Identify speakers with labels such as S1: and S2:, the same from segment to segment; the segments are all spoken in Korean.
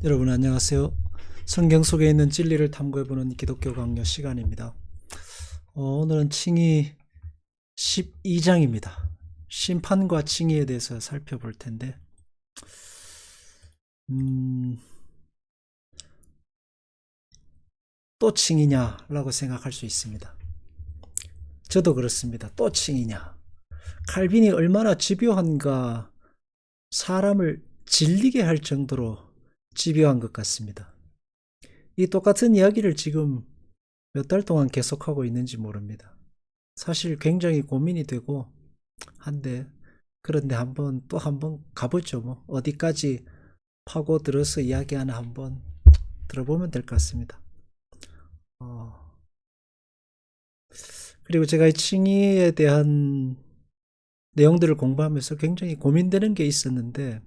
S1: 여러분 안녕하세요. 성경 속에 있는 진리를 탐구해보는 기독교 강요 시간입니다. 오늘은 칭의 12장입니다. 심판과 칭의에 대해서 살펴볼 텐데 또 칭의냐라고 생각할 수 있습니다. 저도 그렇습니다. 또 칭의냐. 칼빈이 얼마나 집요한가, 사람을 질리게 할 정도로 집요한 것 같습니다. 이 똑같은 이야기를 지금 몇 달 동안 계속하고 있는지 모릅니다. 사실 굉장히 고민이 되고 한데, 그런데 또 한번 가보죠. 뭐 어디까지 파고들어서 이야기 하나 한번 들어보면 될 것 같습니다. 그리고 제가 이 칭의에 대한 내용들을 공부하면서 굉장히 고민되는 게 있었는데,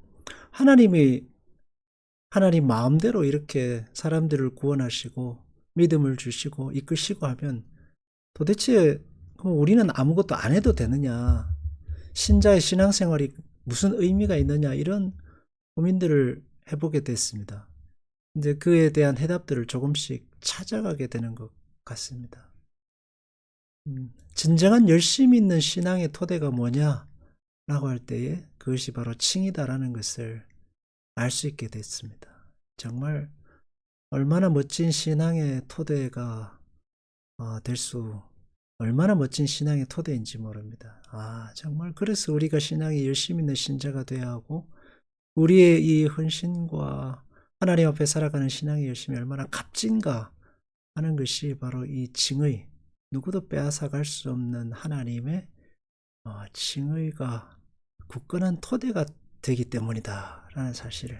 S1: 하나님 마음대로 이렇게 사람들을 구원하시고 믿음을 주시고 이끄시고 하면 도대체 우리는 아무것도 안 해도 되느냐, 신자의 신앙생활이 무슨 의미가 있느냐, 이런 고민들을 해보게 됐습니다. 이제 그에 대한 해답들을 조금씩 찾아가게 되는 것 같습니다. 진정한 열심 있는 신앙의 토대가 뭐냐라고 할 때에 그것이 바로 칭이다라는 것을 알 수 있게 됐습니다. 정말 얼마나 멋진 신앙의 토대가 얼마나 멋진 신앙의 토대인지 모릅니다. 정말 그래서 우리가 신앙이 열심 있는 신자가 되어야 하고, 우리의 이 헌신과 하나님 앞에 살아가는 신앙의 열심이 얼마나 값진가 하는 것이 바로 이 칭의, 누구도 빼앗아갈 수 없는 하나님의 칭의가 굳건한 토대가 되기 때문이다 라는 사실을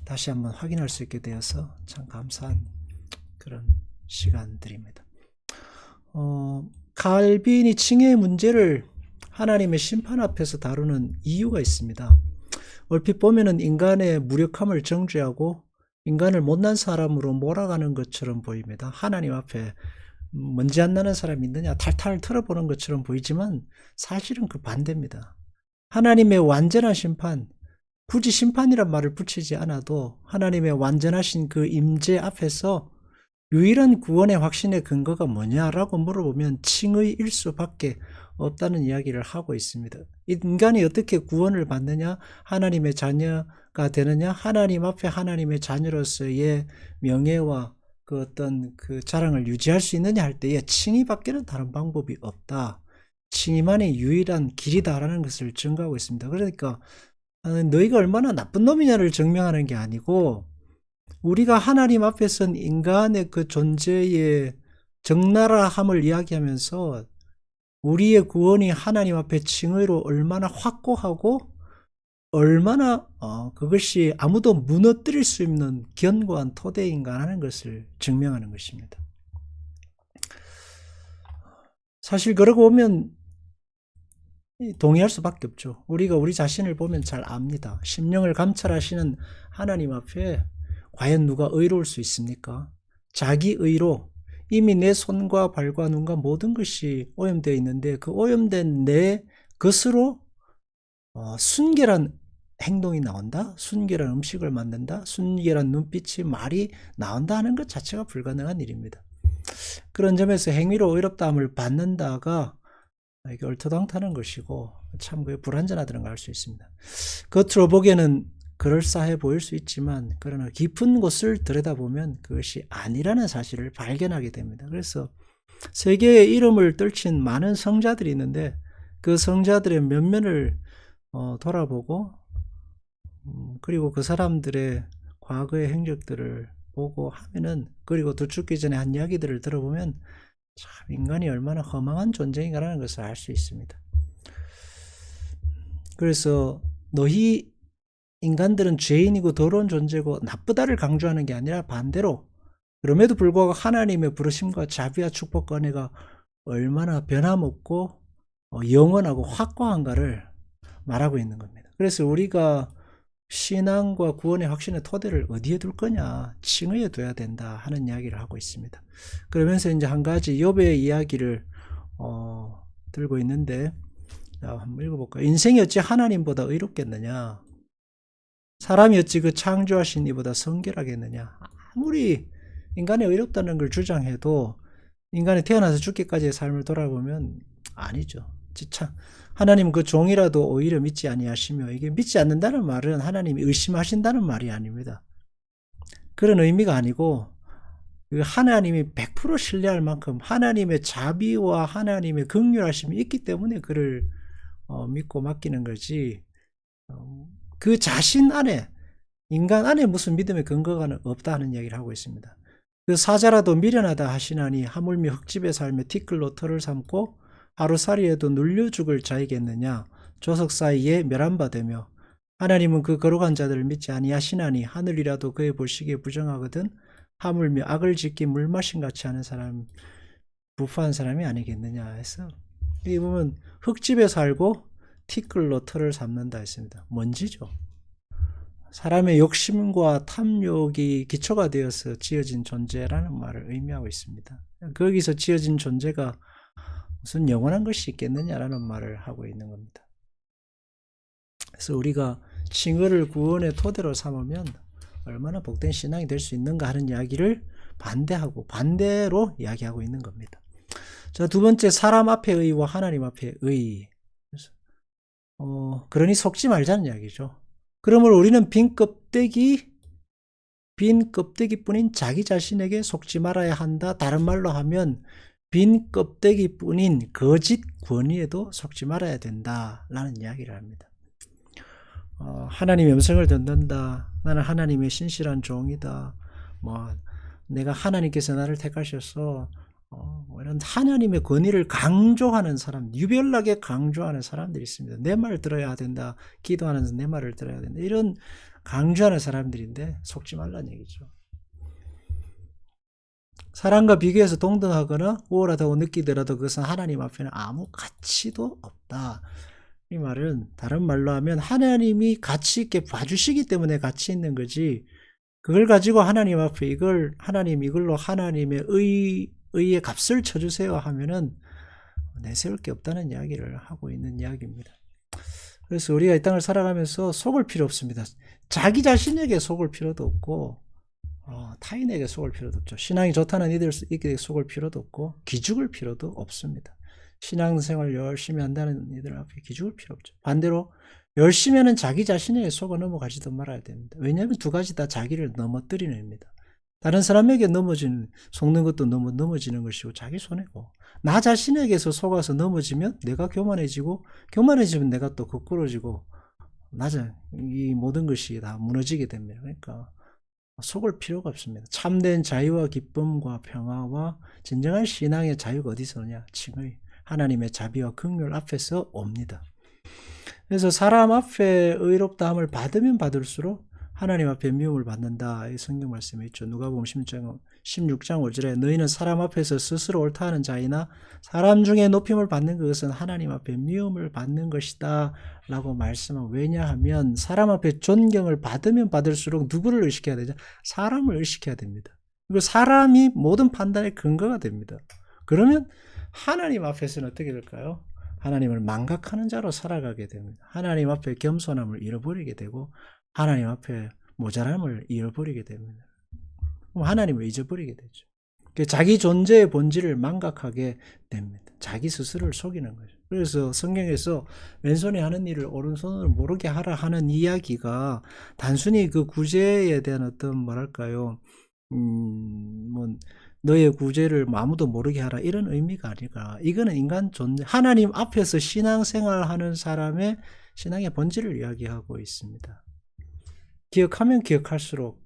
S1: 다시 한번 확인할 수 있게 되어서 참 감사한 그런 시간들입니다. 칼빈이 칭의의 문제를 하나님의 심판 앞에서 다루는 이유가 있습니다. 얼핏 보면은 인간의 무력함을 정죄하고 인간을 못난 사람으로 몰아가는 것처럼 보입니다. 하나님 앞에 먼지 안 나는 사람이 있느냐 탈탈 털어보는 것처럼 보이지만 사실은 그 반대입니다. 하나님의 완전한 심판, 굳이 심판이란 말을 붙이지 않아도 하나님의 완전하신 그 임재 앞에서 유일한 구원의 확신의 근거가 뭐냐라고 물어보면 칭의일 수밖에 없다는 이야기를 하고 있습니다. 인간이 어떻게 구원을 받느냐, 하나님의 자녀가 되느냐, 하나님 앞에 하나님의 자녀로서의 명예와 그 어떤 그 자랑을 유지할 수 있느냐 할 때에 칭의밖에는 다른 방법이 없다. 칭의만이 유일한 길이다라는 것을 증거하고 있습니다. 그러니까 너희가 얼마나 나쁜 놈이냐를 증명하는 게 아니고, 우리가 하나님 앞에 선 인간의 그 존재의 적나라함을 이야기하면서 우리의 구원이 하나님 앞에 칭의로 얼마나 확고하고 얼마나 그것이 아무도 무너뜨릴 수 없는 견고한 토대인가 하는 것을 증명하는 것입니다. 사실 그러고 보면 동의할 수밖에 없죠. 우리가 우리 자신을 보면 잘 압니다. 심령을 감찰하시는 하나님 앞에 과연 누가 의로울 수 있습니까? 자기 의로 이미 내 손과 발과 눈과 모든 것이 오염되어 있는데 그 오염된 내 것으로 순결한 행동이 나온다? 순결한 음식을 만든다? 순결한 눈빛이 말이 나온다 하는 것 자체가 불가능한 일입니다. 그런 점에서 행위로 의롭다함을 받는다가 이게 얼토당타는 것이고 참 불완전하다는 걸 알 수 있습니다. 겉으로 보기에는 그럴싸해 보일 수 있지만 그러나 깊은 곳을 들여다보면 그것이 아니라는 사실을 발견하게 됩니다. 그래서 세계의 이름을 떨친 많은 성자들이 있는데 그 성자들의 면면을 돌아보고 그리고 그 사람들의 과거의 행적들을 보고 하면은, 그리고 더 죽기 전에 한 이야기들을 들어보면 참 인간이 얼마나 허망한 존재인가라는 것을 알 수 있습니다. 그래서 너희 인간들은 죄인이고 더러운 존재고 나쁘다를 강조하는 게 아니라 반대로, 그럼에도 불구하고 하나님의 부르심과 자비와 축복과 은혜가 얼마나 변함없고 영원하고 확고한가를 말하고 있는 겁니다. 그래서 우리가 신앙과 구원의 확신의 토대를 어디에 둘 거냐, 칭의에 둬야 된다 하는 이야기를 하고 있습니다. 그러면서 이제 한 가지 욥의 이야기를 들고 있는데, 한번 읽어볼까요? 인생이 어찌 하나님보다 의롭겠느냐. 사람이 어찌 그 창조하신 이보다 성결하겠느냐. 아무리 인간이 의롭다는 걸 주장해도 인간이 태어나서 죽기까지의 삶을 돌아보면 아니죠. 참 하나님 그 종이라도 오히려 믿지 아니하시며, 이게 믿지 않는다는 말은 하나님이 의심하신다는 말이 아닙니다. 그런 의미가 아니고 하나님이 100% 신뢰할 만큼 하나님의 자비와 하나님의 긍휼하심이 있기 때문에 그를 믿고 맡기는 거지, 그 자신 안에, 인간 안에 무슨 믿음의 근거가 없다 하는 얘기를 하고 있습니다. 그 사자라도 미련하다 하시나니 하물며 흙집에 살며 티끌로 털을 삼고 하루살이에도 눌려 죽을 자이겠느냐. 조석 사이에 멸한바 되며 하나님은 그 거룩한 자들을 믿지 아니하시나니 하늘이라도 그의 보시기에 부정하거든 하물며 악을 짓기 물마신 같이 하는 사람, 부패한 사람이 아니겠느냐 해서, 이 보면 흙집에 살고 티끌로 털을 삼는다 했습니다. 먼지죠. 사람의 욕심과 탐욕이 기초가 되어서 지어진 존재라는 말을 의미하고 있습니다. 거기서 지어진 존재가 무슨 영원한 것이 있겠느냐라는 말을 하고 있는 겁니다. 그래서 우리가 칭의를 구원의 토대로 삼으면 얼마나 복된 신앙이 될 수 있는가 하는 이야기를 반대하고 반대로 이야기하고 있는 겁니다. 자, 두 번째, 사람 앞의 의와 하나님 앞의 의. 그러니 속지 말자는 이야기죠. 그러므로 우리는 빈 껍데기뿐인 자기 자신에게 속지 말아야 한다. 다른 말로 하면 빈 껍데기뿐인 거짓 권위에도 속지 말아야 된다라는 이야기를 합니다. 하나님의 음성을 듣는다. 나는 하나님의 신실한 종이다. 내가 하나님께서 나를 택하셔서 이런 하나님의 권위를 강조하는 사람, 유별나게 강조하는 사람들이 있습니다. 내 말 들어야 된다. 기도하면서 내 말을 들어야 된다. 이런 강조하는 사람들인데 속지 말라는 얘기죠. 사람과 비교해서 동등하거나 우월하다고 느끼더라도 그것은 하나님 앞에는 아무 가치도 없다. 이 말은 다른 말로 하면 하나님이 가치 있게 봐주시기 때문에 가치 있는 거지, 그걸 가지고 하나님 앞에 하나님 이걸로 하나님의 의의 값을 쳐주세요 하면은 내세울 게 없다는 이야기를 하고 있는 이야기입니다. 그래서 우리가 이 땅을 살아가면서 속을 필요 없습니다. 자기 자신에게 속을 필요도 없고 타인에게 속을 필요도 없죠. 신앙이 좋다는 이들에게 속을 필요도 없고 기죽을 필요도 없습니다. 신앙생활 열심히 한다는 이들 앞에 기죽을 필요 없죠. 반대로 열심히 하는 자기 자신에게 속아 넘어가지도 말아야 됩니다. 왜냐하면 두 가지 다 자기를 넘어뜨리는 겁니다. 다른 사람에게 속는 것도 넘어지는 것이고 자기 손해고, 나 자신에게서 속아서 넘어지면 내가 교만해지고 내가 또 거꾸러지고 이 모든 것이 다 무너지게 됩니다. 그러니까 속을 필요가 없습니다. 참된 자유와 기쁨과 평화와 진정한 신앙의 자유가 어디서 오냐? 칭의, 하나님의 자비와 긍휼 앞에서 옵니다. 그래서 사람 앞에 의롭다함을 받으면 받을수록 하나님 앞에 미움을 받는다. 이 성경 말씀에 있죠. 누가복음 16장 5절에 너희는 사람 앞에서 스스로 옳다 하는 자이나 사람 중에 높임을 받는 그것은 하나님 앞에 미움을 받는 것이다 라고 말씀하고, 왜냐하면 사람 앞에 존경을 받으면 받을수록 누구를 의식해야 되죠? 사람을 의식해야 됩니다. 그리고 사람이 모든 판단의 근거가 됩니다. 그러면 하나님 앞에서는 어떻게 될까요? 하나님을 망각하는 자로 살아가게 됩니다. 하나님 앞에 겸손함을 잃어버리게 되고 하나님 앞에 모자람을 잃어버리게 됩니다. 하나님을 잊어버리게 되죠. 자기 존재의 본질을 망각하게 됩니다. 자기 스스로를 속이는 거죠. 그래서 성경에서 왼손이 하는 일을 오른손으로 모르게 하라 하는 이야기가 단순히 그 구제에 대한 어떤 뭐랄까요, 너의 구제를 아무도 모르게 하라 이런 의미가 아니라, 이거는 인간 존재, 하나님 앞에서 신앙생활하는 사람의 신앙의 본질을 이야기하고 있습니다. 기억하면 기억할수록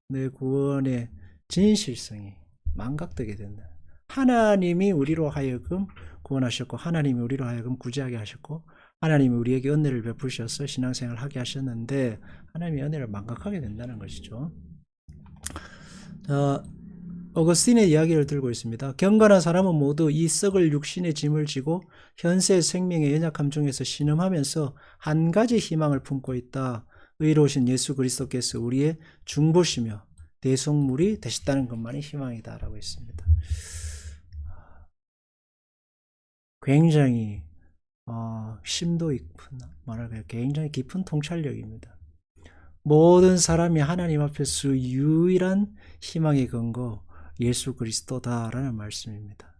S1: 내 구원의 진실성이 망각되게 된다. 하나님이 우리로 하여금 구원하셨고 하나님이 우리로 하여금 구제하게 하셨고 하나님이 우리에게 은혜를 베푸셔서 신앙생활을 하게 하셨는데 하나님의 은혜를 망각하게 된다는 것이죠. 어거스틴의 이야기를 들고 있습니다. 경건한 사람은 모두 이 썩을 육신의 짐을 지고 현세 생명의 연약함 중에서 신음하면서 한 가지 희망을 품고 있다. 의로우신 예수 그리스도께서 우리의 중보시며 대속물이 되셨다는 것만이 희망이다라고 했습니다. 굉장히 심도 깊은, 굉장히 깊은 통찰력입니다. 모든 사람이 하나님 앞에서 유일한 희망의 근거 예수 그리스도다라는 말씀입니다.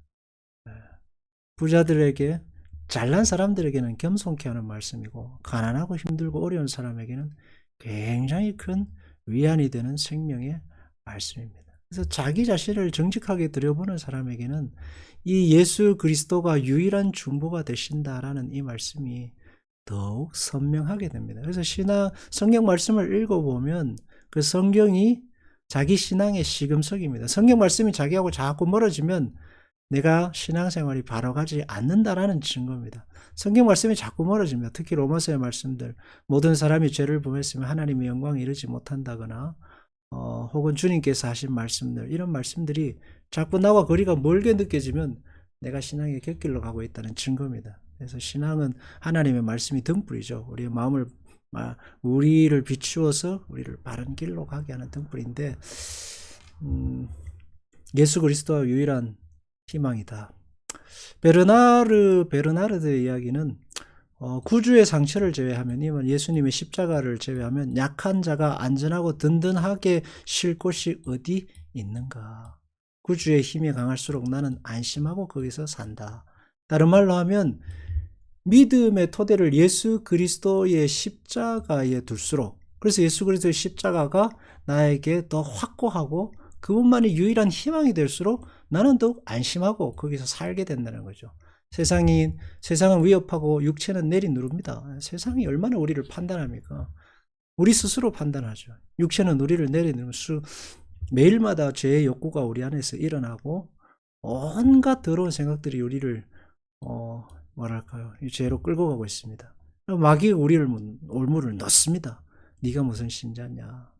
S1: 부자들에게, 잘난 사람들에게는 겸손케 하는 말씀이고, 가난하고 힘들고 어려운 사람에게는 굉장히 큰 위안이 되는 생명의 말씀입니다. 그래서 자기 자신을 정직하게 들여보는 사람에게는 이 예수 그리스도가 유일한 중보가 되신다라는 이 말씀이 더욱 선명하게 됩니다. 그래서 성경 말씀을 읽어보면 그 성경이 자기 신앙의 시금석입니다. 성경 말씀이 자기하고 자꾸 멀어지면 내가 신앙생활이 바로 가지 않는다라는 증거입니다. 성경 말씀이 자꾸 멀어집니다. 특히 로마서의 말씀들, 모든 사람이 죄를 범했으면 하나님의 영광에 이르지 못한다거나 혹은 주님께서 하신 말씀들, 이런 말씀들이 자꾸 나와 거리가 멀게 느껴지면 내가 신앙의 곁길로 가고 있다는 증거입니다. 그래서 신앙은 하나님의 말씀이 등불이죠. 우리의 마음을, 우리를 비추어서 우리를 바른 길로 가게 하는 등불인데, 예수 그리스도가 유일한 희망이다. 베르나르드의 이야기는 구주의 상처를 제외하면, 예수님의 십자가를 제외하면 약한 자가 안전하고 든든하게 쉴 곳이 어디 있는가. 구주의 힘이 강할수록 나는 안심하고 거기서 산다. 다른 말로 하면 믿음의 토대를 예수 그리스도의 십자가에 둘수록, 그래서 예수 그리스도의 십자가가 나에게 더 확고하고 그분만이 유일한 희망이 될수록 나는 더욱 안심하고 거기서 살게 된다는 거죠. 세상은 위협하고 육체는 내리누릅니다. 세상이 얼마나 우리를 판단합니까? 우리 스스로 판단하죠. 육체는 우리를 내리누르면 매일마다 죄의 욕구가 우리 안에서 일어나고 온갖 더러운 생각들이 우리를 이 죄로 끌고 가고 있습니다. 마귀가 우리를 올무를 넣습니다. 네가 무슨 신자냐.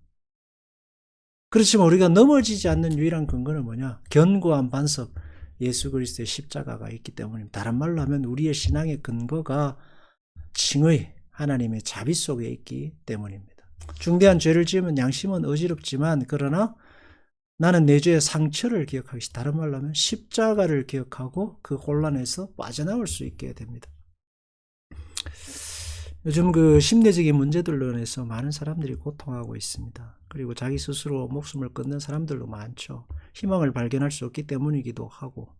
S1: 그렇지만 우리가 넘어지지 않는 유일한 근거는 뭐냐? 견고한 반석, 예수 그리스도의 십자가가 있기 때문입니다. 다른 말로 하면 우리의 신앙의 근거가 칭의, 하나님의 자비 속에 있기 때문입니다. 중대한 죄를 지으면 양심은 어지럽지만, 그러나 나는 내 죄의 상처를 기억하기, 다른 말로 하면 십자가를 기억하고 그 혼란에서 빠져나올 수 있게 됩니다. 요즘 그 심리적인 문제들로 인해서 많은 사람들이 고통하고 있습니다. 그리고 자기 스스로 목숨을 끊는 사람들도 많죠. 희망을 발견할 수 없기 때문이기도 하고,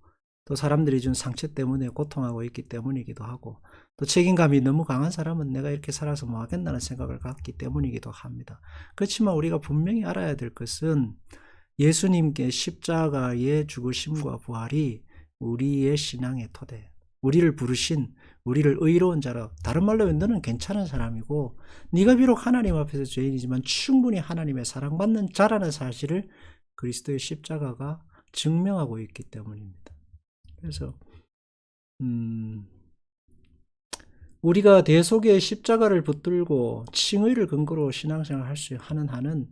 S1: 또 사람들이 준 상처 때문에 고통하고 있기 때문이기도 하고, 또 책임감이 너무 강한 사람은 내가 이렇게 살아서 뭐 하겠다는 생각을 갖기 때문이기도 합니다. 그렇지만 우리가 분명히 알아야 될 것은 예수님께 십자가의 죽으심과 부활이 우리의 신앙의 토대, 우리를 부르신, 우리를 의로운 자라, 다른 말로 하면 너는 괜찮은 사람이고 네가 비록 하나님 앞에서 죄인이지만 충분히 하나님의 사랑받는 자라는 사실을 그리스도의 십자가가 증명하고 있기 때문입니다. 그래서 우리가 대속의 십자가를 붙들고 칭의를 근거로 신앙생활을 할 수 하는 한은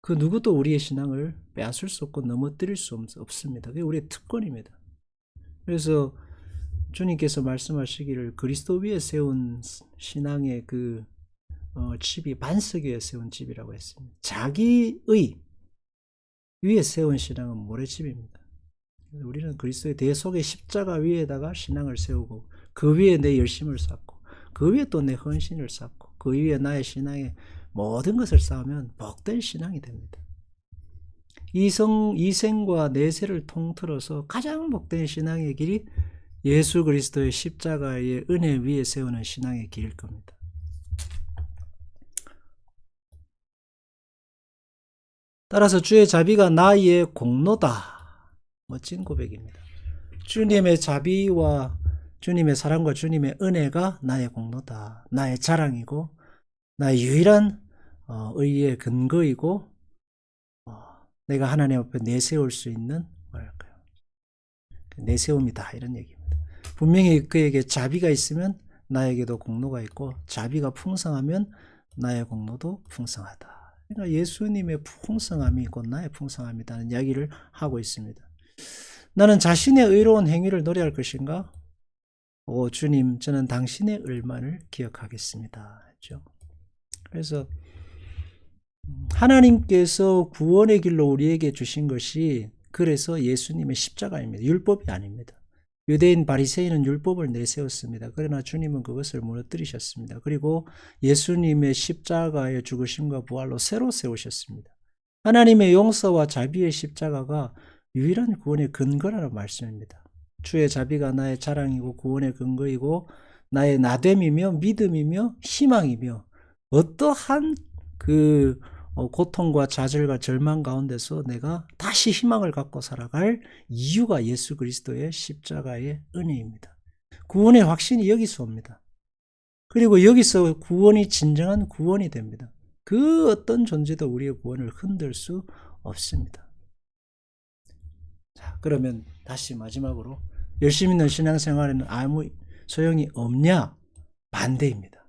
S1: 그 누구도 우리의 신앙을 빼앗을 수 없고 넘어뜨릴 수 없습니다. 그게 우리의 특권입니다. 그래서 주님께서 말씀하시기를 그리스도 위에 세운 신앙의 그 집이 반석 위에 세운 집이라고 했습니다. 자기의 위에 세운 신앙은 모래집입니다. 우리는 그리스도의 대속의 십자가 위에다가 신앙을 세우고 그 위에 내 열심을 쌓고 그 위에 또 내 헌신을 쌓고 그 위에 나의 신앙의 모든 것을 쌓으면 복된 신앙이 됩니다. 이생과 내세를 통틀어서 가장 복된 신앙의 길이 예수 그리스도의 십자가의 은혜 위에 세우는 신앙의 길일 겁니다. 따라서 주의 자비가 나의 공로다. 멋진 고백입니다. 주님의 자비와 주님의 사랑과 주님의 은혜가 나의 공로다. 나의 자랑이고 나의 유일한 의의 근거이고 내가 하나님 앞에 내세울 수 있는 내세움이다, 이런 얘기입니다. 분명히 그에게 자비가 있으면 나에게도 공로가 있고 자비가 풍성하면 나의 공로도 풍성하다. 그러니까 예수님의 풍성함이 곧 나의 풍성함이라는 이야기를 하고 있습니다. 나는 자신의 의로운 행위를 노래할 것인가? 오 주님, 저는 당신의 을만을 기억하겠습니다 했죠. 그래서 하나님께서 구원의 길로 우리에게 주신 것이 그래서 예수님의 십자가입니다. 율법이 아닙니다. 유대인 바리새인은 율법을 내세웠습니다. 그러나 주님은 그것을 무너뜨리셨습니다. 그리고 예수님의 십자가의 죽으심과 부활로 새로 세우셨습니다. 하나님의 용서와 자비의 십자가가 유일한 구원의 근거라는 말씀입니다. 주의 자비가 나의 자랑이고 구원의 근거이고 나의 나됨이며 믿음이며 희망이며 어떠한 고통과 좌절과 절망 가운데서 내가 다시 희망을 갖고 살아갈 이유가 예수 그리스도의 십자가의 은혜입니다. 구원의 확신이 여기서 옵니다. 그리고 여기서 구원이 진정한 구원이 됩니다. 그 어떤 존재도 우리의 구원을 흔들 수 없습니다. 자, 그러면 다시 마지막으로 열심히 있는 신앙생활에는 아무 소용이 없냐? 반대입니다.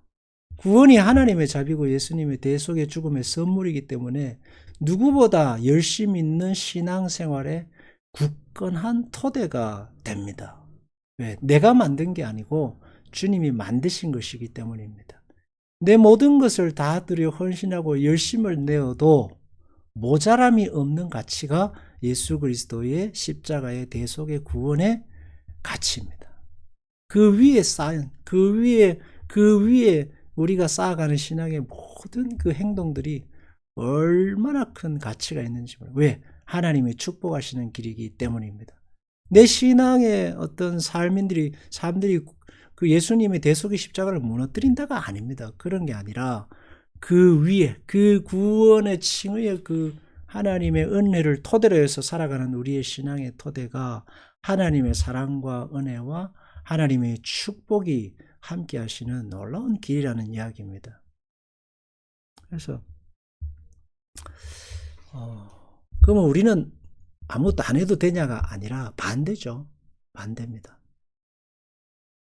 S1: 구원이 하나님의 자비고 예수님의 대속의 죽음의 선물이기 때문에 누구보다 열심 있는 신앙생활에 굳건한 토대가 됩니다. 왜? 내가 만든 게 아니고 주님이 만드신 것이기 때문입니다. 내 모든 것을 다 들여 헌신하고 열심을 내어도 모자람이 없는 가치가 예수 그리스도의 십자가의 대속의 구원의 가치입니다. 그 위에 쌓인, 그 위에 우리가 쌓아가는 신앙의 모든 그 행동들이 얼마나 큰 가치가 있는지 몰라요. 왜? 하나님이 축복하시는 길이기 때문입니다. 내 신앙의 어떤 사람들이 그 예수님의 대속의 십자가를 무너뜨린다가 아닙니다. 그런 게 아니라 그 위에 그 구원의 칭의의 그 하나님의 은혜를 토대로 해서 살아가는 우리의 신앙의 토대가 하나님의 사랑과 은혜와 하나님의 축복이 함께 하시는 놀라운 길이라는 이야기입니다. 그래서 그러면 우리는 아무것도 안 해도 되냐가 아니라 반대죠. 반대입니다.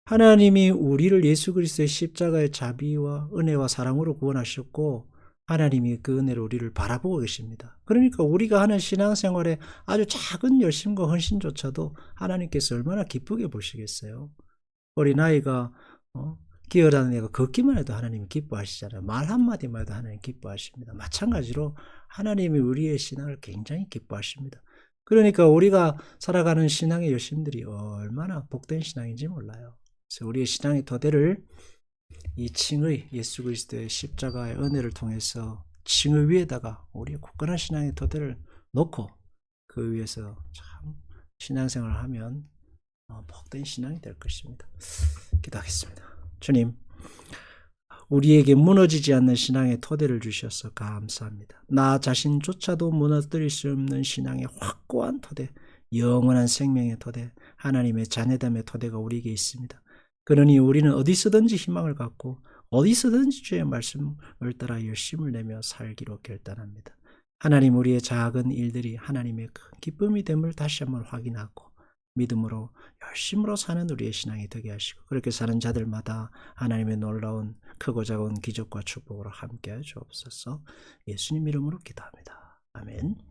S1: 하나님이 우리를 예수 그리스도의 십자가의 자비와 은혜와 사랑으로 구원하셨고 하나님이 그 은혜로 우리를 바라보고 계십니다. 그러니까 우리가 하는 신앙생활에 아주 작은 열심과 헌신조차도 하나님께서 얼마나 기쁘게 보시겠어요. 어린아이가 기어다니는 애가 걷기만 해도 하나님이 기뻐하시잖아요. 말 한마디만 해도 하나님 기뻐하십니다. 마찬가지로 하나님이 우리의 신앙을 굉장히 기뻐하십니다. 그러니까 우리가 살아가는 신앙의 열심들이 얼마나 복된 신앙인지 몰라요. 그래서 우리의 신앙의 토대를 이 칭의 예수 그리스도의 십자가의 은혜를 통해서 칭의 위에다가 우리의 굳건한 신앙의 토대를 놓고 그 위에서 참 신앙생활을 하면 복된 신앙이 될 것입니다. 기도하겠습니다. 주님, 우리에게 무너지지 않는 신앙의 토대를 주셔서 감사합니다. 나 자신조차도 무너뜨릴 수 없는 신앙의 확고한 토대, 영원한 생명의 토대, 하나님의 자녀됨의 토대가 우리에게 있습니다. 그러니 우리는 어디서든지 희망을 갖고 어디서든지 주의 말씀을 따라 열심을 내며 살기로 결단합니다. 하나님, 우리의 작은 일들이 하나님의 큰 기쁨이 됨을 다시 한번 확인하고 믿음으로 열심으로 사는 우리의 신앙이 되게 하시고 그렇게 사는 자들마다 하나님의 놀라운 크고 작은 기적과 축복으로 함께하여 주옵소서. 예수님 이름으로 기도합니다. 아멘.